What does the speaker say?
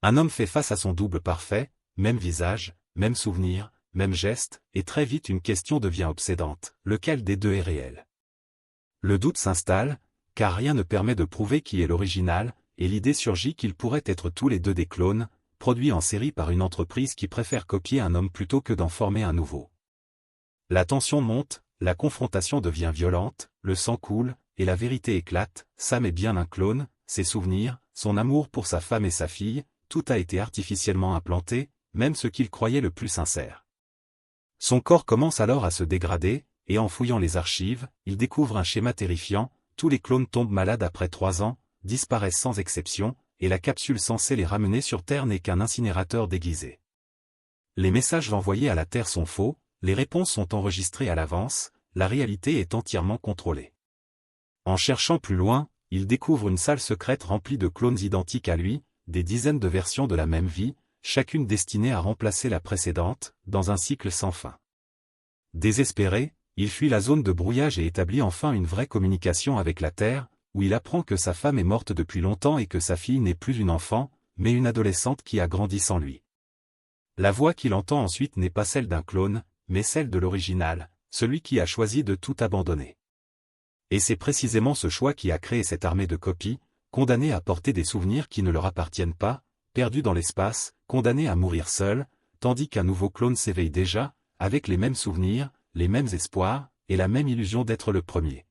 Un homme fait face à son double parfait, même visage, même souvenir, même geste, et très vite une question devient obsédante, lequel des deux est réel? Le doute s'installe, car rien ne permet de prouver qui est l'original, et l'idée surgit qu'ils pourraient être tous les deux des clones, produits en série par une entreprise qui préfère copier un homme plutôt que d'en former un nouveau. La tension monte, la confrontation devient violente, le sang coule, et la vérité éclate. Sam est bien un clone, ses souvenirs, son amour pour sa femme et sa fille, tout a été artificiellement implanté, même ce qu'il croyait le plus sincère. Son corps commence alors à se dégrader, et en fouillant les archives, il découvre un schéma terrifiant, tous les clones tombent malades après 3 ans, disparaissent sans exception, et la capsule censée les ramener sur Terre n'est qu'un incinérateur déguisé. Les messages envoyés à la Terre sont faux, les réponses sont enregistrées à l'avance, la réalité est entièrement contrôlée. En cherchant plus loin, il découvre une salle secrète remplie de clones identiques à lui, des dizaines de versions de la même vie, chacune destinée à remplacer la précédente, dans un cycle sans fin. Désespéré, il fuit la zone de brouillage et établit enfin une vraie communication avec la Terre, où il apprend que sa femme est morte depuis longtemps et que sa fille n'est plus une enfant, mais une adolescente qui a grandi sans lui. La voix qu'il entend ensuite n'est pas celle d'un clone, mais celle de l'original, celui qui a choisi de tout abandonner. Et c'est précisément ce choix qui a créé cette armée de copies, condamnée à porter des souvenirs qui ne leur appartiennent pas, perdus dans l'espace, condamnée à mourir seule, tandis qu'un nouveau clone s'éveille déjà, avec les mêmes souvenirs, les mêmes espoirs, et la même illusion d'être le premier.